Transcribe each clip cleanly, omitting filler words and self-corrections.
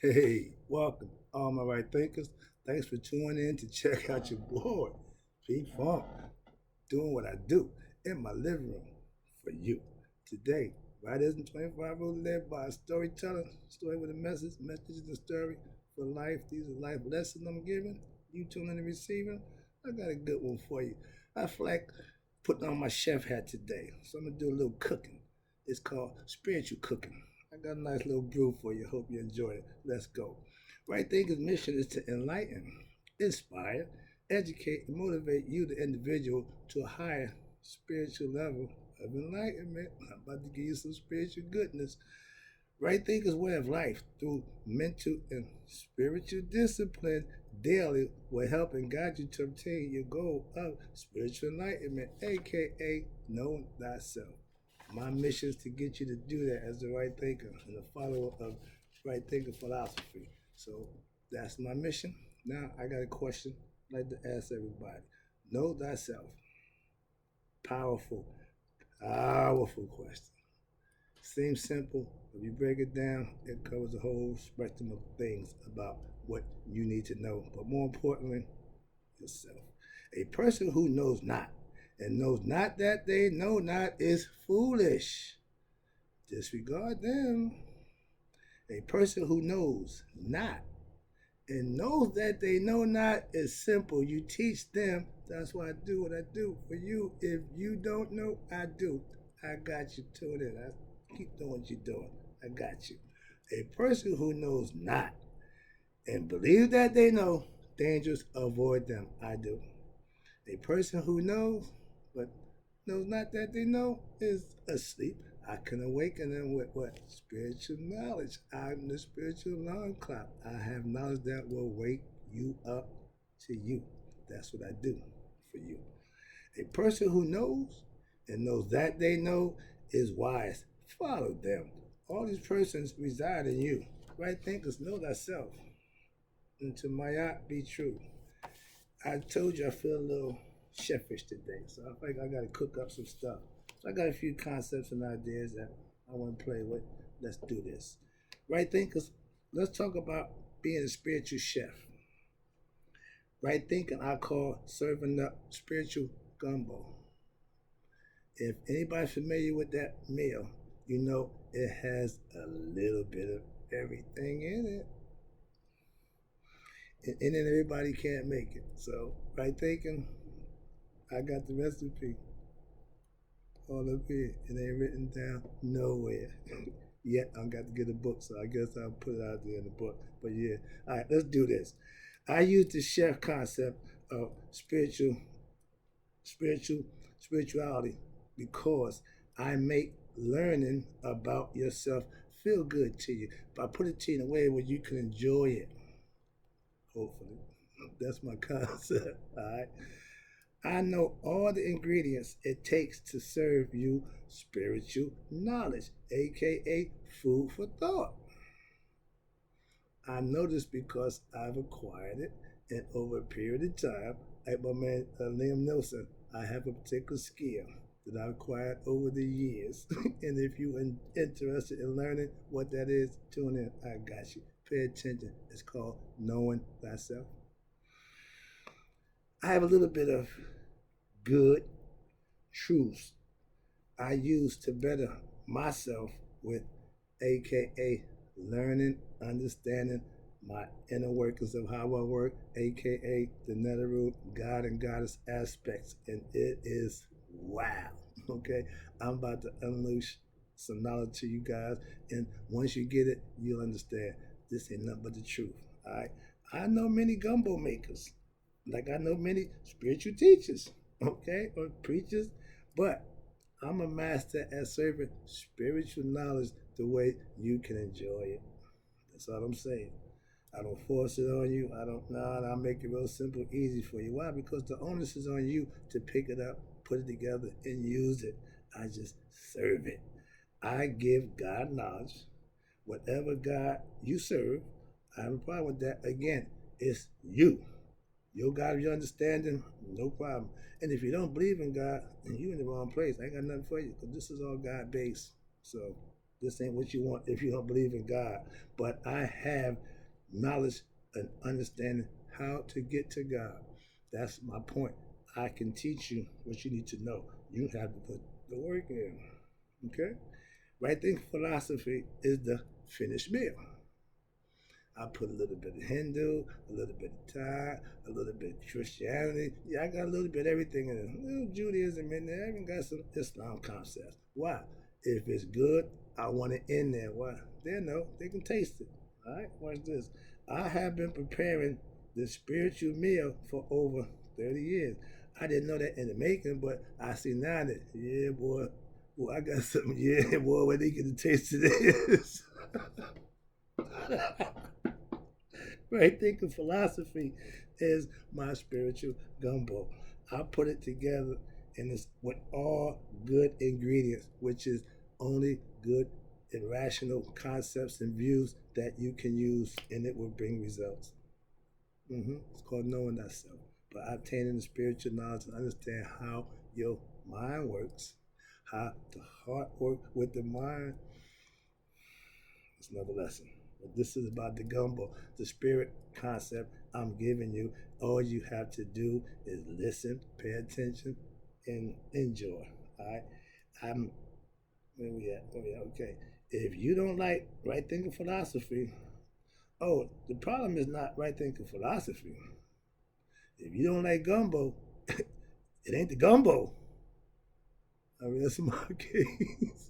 Hey, welcome, all my right thinkers. Thanks for tuning in to check out your boy, P Funk, doing what I do in my living room for you. Today, Right Isn't 25 Rules led by a storyteller, story with a message is a story for life. These are life lessons I'm giving. You tuning in and receiving. I got a good one for you. I feel like putting on my chef hat today, so I'm gonna do a little cooking. It's called spiritual cooking. I got a nice little brew for you. Hope you enjoy it. Let's go. Right Thinker's mission is to enlighten, inspire, educate, and motivate you, the individual, to a higher spiritual level of enlightenment. I'm about to give you some spiritual goodness. Right Thinker's way of life through mental and spiritual discipline daily will help and guide you to obtain your goal of spiritual enlightenment, aka knowing thyself. My mission is to get you to do that as the right thinker and a follower of right thinker philosophy. So that's my mission. Now I got a question I'd like to ask everybody. Know thyself. Powerful, powerful question. Seems simple. If you break it down, it covers a whole spectrum of things about what you need to know. But more importantly, yourself. A person who knows not and knows not that they know not is foolish. Disregard them. A person who knows not and knows that they know not is simple. You teach them. That's why I do what I do for you. If you don't know, I do. I got you. Tune in. I keep doing what you're doing. I got you. A person who knows not and believes that they know, dangers, avoid them. I do. A person who knows but knows not that they know is asleep. I can awaken them with what? Spiritual knowledge. I'm the spiritual alarm clock. I have knowledge that will wake you up to you. That's what I do for you. A person who knows and knows that they know is wise. Follow them. All these persons reside in you. Right thinkers know thyself. And to my art be true. I told you I feel a little chefish today, so I think I got to cook up some stuff. So I got a few concepts and ideas that I want to play with. Let's do this. Right thinkers, let's talk about being a spiritual chef. Right thinking I call serving up spiritual gumbo. If anybody's familiar with that meal, you know it has a little bit of everything in it. And then everybody can't make it. So, right thinking, I got the recipe all up here. It ain't written down nowhere. Yet I got to get a book, so I guess I'll put it out there in the book. But yeah, all right, let's do this. I use the chef concept of spiritual, spirituality because I make learning about yourself feel good to you. But I put it to you in a way where you can enjoy it. Hopefully, that's my concept. All right. I know all the ingredients it takes to serve you spiritual knowledge, aka food for thought. I know this because I've acquired it, and over a period of time, like my man Liam Nelson, I have a particular skill that I acquired over the years. And if you're interested in learning what that is, tune in. I got you. Pay attention. It's called knowing thyself. I have a little bit of good truths I use to better myself with, aka learning, understanding my inner workings of how I work, aka the netherroot God and goddess aspects. And it is wow. Okay, I'm about to unleash some knowledge to you guys, and once you get it, you'll understand this ain't nothing but the truth. All right, I know many gumbo makers, like I know many spiritual teachers, okay, or preachers, but I'm a master at serving spiritual knowledge the way you can enjoy it. That's all I'm saying. I don't force it on you. I don't, nah, I make it real simple, easy for you. Why? Because the onus is on you to pick it up, put it together, and use it. I just serve it. I give God knowledge. Whatever God you serve, I have a problem with that. Again, it's you. Your God, your understanding, no problem. And if you don't believe in God, then you're in the wrong place. I ain't got nothing for you because this is all God based. So This ain't what you want if you don't believe in God. But I have knowledge and understanding how to get to God. That's my point. I can teach you what you need to know. You have to put the work in. Okay? Right thinking philosophy is the finished meal. I put a little bit of Hindu, a little bit of Thai, a little bit of Christianity. Yeah, I got a little bit of everything in it. A little Judaism in there. I even got some Islam concepts. Why? If it's good, I want it in there. Why? They know. They can taste it. All right? Watch this. I have been preparing the spiritual meal for over 30 years. I didn't know that in the making, but I see now that, yeah, boy, I got something, yeah, boy, where they get the taste of this. Right thinking philosophy is my spiritual gumbo. I put it together and it's with all good ingredients, which is only good and rational concepts and views that you can use and it will bring results. It's called knowing thyself. But obtaining the spiritual knowledge and understand how your mind works, how the heart works with the mind, it's another lesson. But this is about the gumbo, the spirit concept I'm giving you. All you have to do is listen, pay attention, and enjoy. All right. I'm where we at? Where we at? Okay. If you don't like right thinking philosophy, oh, the problem is not right thinking philosophy. If you don't like gumbo, it ain't the gumbo. I mean, that's my case.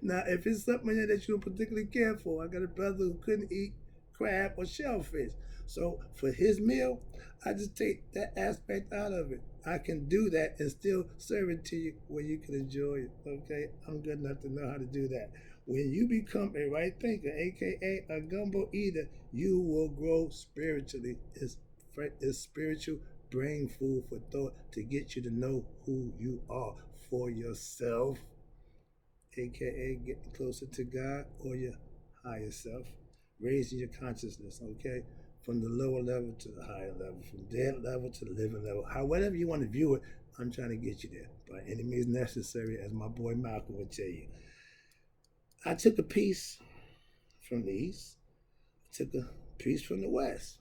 Now, if it's something that you don't particularly care for, I got a brother who couldn't eat crab or shellfish. So for his meal, I just take that aspect out of it. I can do that and still serve it to you where you can enjoy it. Okay, I'm good enough to know how to do that. When you become a right thinker, aka a gumbo eater, you will grow spiritually. It's spiritual brain food for thought to get you to know who you are for yourself, aka getting closer to God or your higher self, raising your consciousness, okay? From the lower level to the higher level, from dead level to the living level. However you want to view it, I'm trying to get you there by any means necessary, as my boy Malcolm would tell you. I took a piece from the East, I took a piece from the West.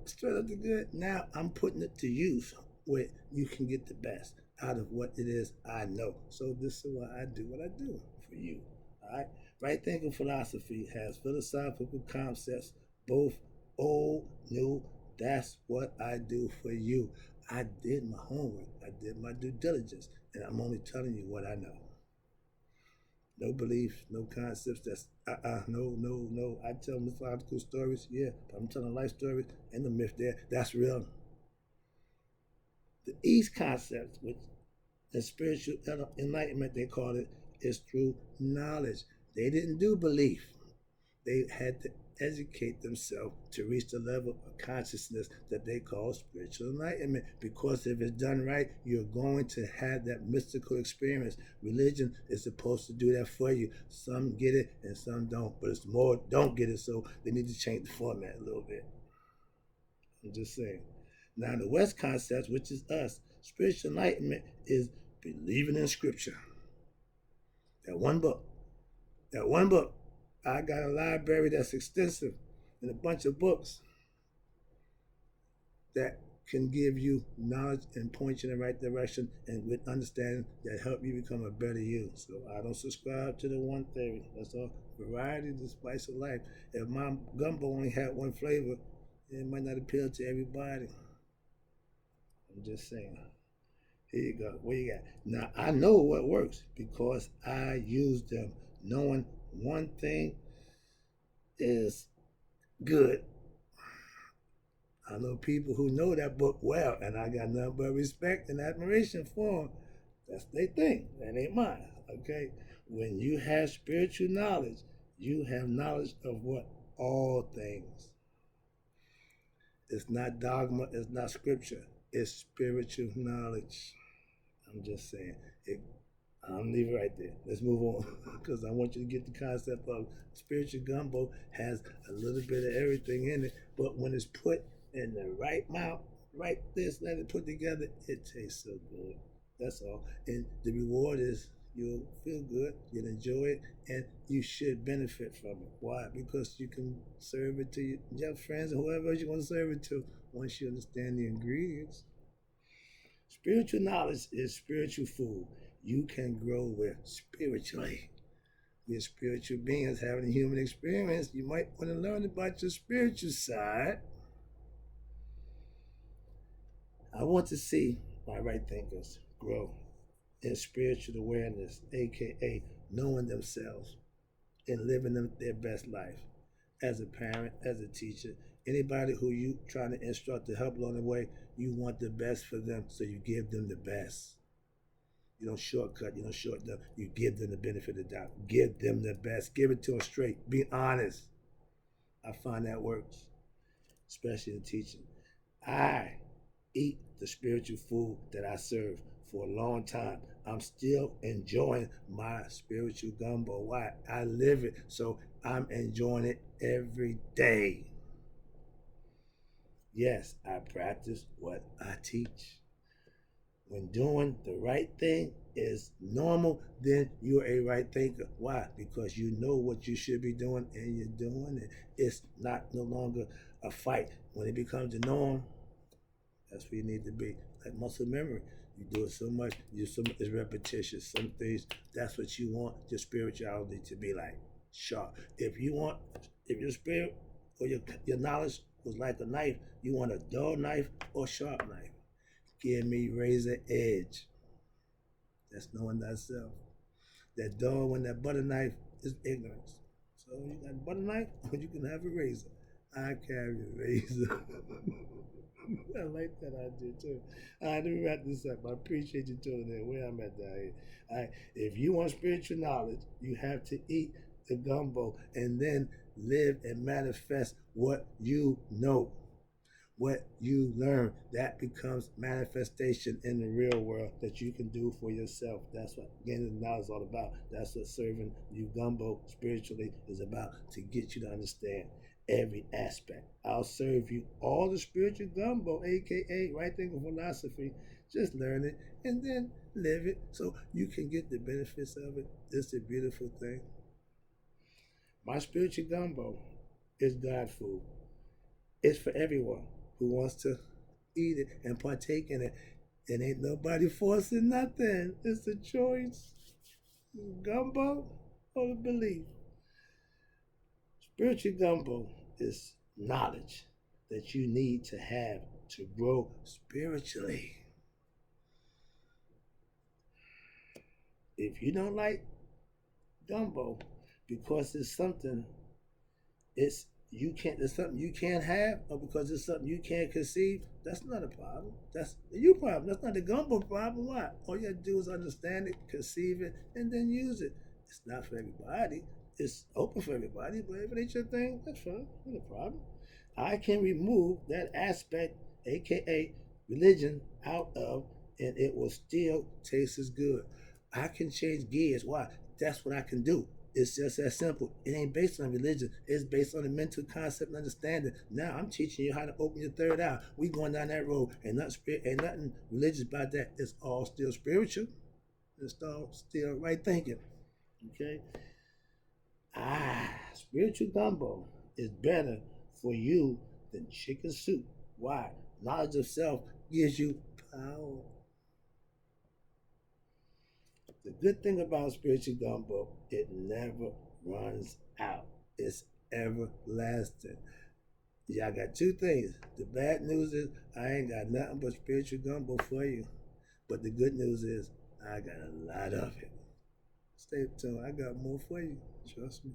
Straight up the good. Now I'm putting it to use where you can get the best out of what it is I know. So this is why I do what I do for you. All right. Right thinking philosophy has philosophical concepts, both old, new. That's what I do for you. I did my homework. I did my due diligence, and I'm only telling you what I know. No beliefs, no concepts. That's no. I tell mythological stories, yeah, but I'm telling life stories and the myth there. That's real. The East concept, which the spiritual enlightenment they call it, is through knowledge. They didn't do belief. They had to educate themselves to reach the level of consciousness that they call spiritual enlightenment. Because if it's done right, you're going to have that mystical experience. Religion is supposed to do that for you. Some get it and some don't, but it's more don't get it, so they need to change the format a little bit. I'm just saying. Now, the West concept, which is us, spiritual enlightenment is believing in Scripture. That one book. That one book. I got a library that's extensive and a bunch of books that can give you knowledge and point you in the right direction and with understanding that help you become a better you. So I don't subscribe to the one theory. That's all. Variety is the spice of life. If my gumbo only had one flavor, it might not appeal to everybody. I'm just saying. Here you go. What you got? Now I know what works because I use them. Knowing one thing is good. I know people who know that book well, and I got nothing but respect and admiration for them. That's their thing. That ain't mine. Okay? When you have spiritual knowledge, you have knowledge of what? All things. It's not dogma, it's not scripture. It's spiritual knowledge. I'm just saying. I'll leave it right there. Let's move on because I want you to get the concept of spiritual gumbo has a little bit of everything in it, but when it's put in the right amount, let it put together, it tastes so good. That's all. And the reward is You'll feel good, you'll enjoy it, and you should benefit from it. Why? Because you can serve it to your friends or whoever else you want to serve it to once you understand the ingredients. Spiritual knowledge is spiritual food you can grow with spiritually. We're spiritual beings having a human experience. You might want to learn about your spiritual side. I want to see my right thinkers grow in spiritual awareness, aka knowing themselves and living their best life. As a parent, as a teacher, anybody who you trying to instruct to help along the way, you want the best for them, so you give them the best. You don't shortcut, you don't shortcut. You give them the benefit of the doubt. Give them the best. Give it to them straight. Be honest. I find that works, especially in teaching. I eat the spiritual food that I serve for a long time. I'm still enjoying my spiritual gumbo. Why? I live it, so I'm enjoying it every day. Yes, I practice what I teach. When doing the right thing is normal, then you're a right thinker. Why? Because you know what you should be doing and you're doing it. It's not no longer a fight. When it becomes the norm, that's where you need to be. Like muscle memory. You do it so much, it's repetitious. Some things, that's what you want your spirituality to be like. Sharp. If your spirit or your knowledge was like a knife, you want a dull knife or sharp knife. Give me razor edge. That's knowing thyself. That dull one, that butter knife is ignorance. So you got a butter knife, or you can have a razor. I carry a razor. I like that idea too. All right, let me wrap this up. I appreciate you tuning in. Where I'm at down here. All right, if you want spiritual knowledge, you have to eat the gumbo and then live and manifest what you know. What you learn, that becomes manifestation in the real world that you can do for yourself. That's what gaining knowledge is all about. That's what serving you gumbo spiritually is about, to get you to understand every aspect. I'll serve you all the spiritual gumbo, aka right thinking philosophy. Just learn it and then live it so you can get the benefits of it. It's a beautiful thing. My spiritual gumbo is God food. It's for everyone who wants to eat it and partake in it. And ain't nobody forcing nothing. It's a choice. Gumbo or the belief. Spiritual gumbo is knowledge that you need to have to grow spiritually. If you don't like gumbo because it's something, it's something you can't have, or because it's something you can't conceive, that's not a problem. That's your problem. That's not the gumbo problem. Why? All you have to do is understand it, conceive it, and then use it. It's not for everybody. It's open for everybody, but if it ain't your thing, that's fine. Not a problem. I can remove that aspect, aka religion, out of, and it will still taste as good. I can change gears. Why? That's what I can do. It's just that simple. It ain't based on religion. It's based on the mental concept and understanding. Now I'm teaching you how to open your third eye. We going down that road, and ain't nothing religious about that. It's all still spiritual. It's all still right thinking. Okay. Spiritual gumbo is better for you than chicken soup. Why? Knowledge of self gives you power. The good thing about spiritual gumbo, it never runs out. It's everlasting. Yeah, I got two things. The bad news is I ain't got nothing but spiritual gumbo for you. But the good news is I got a lot of it. Stay tuned. I got more for you. Trust me.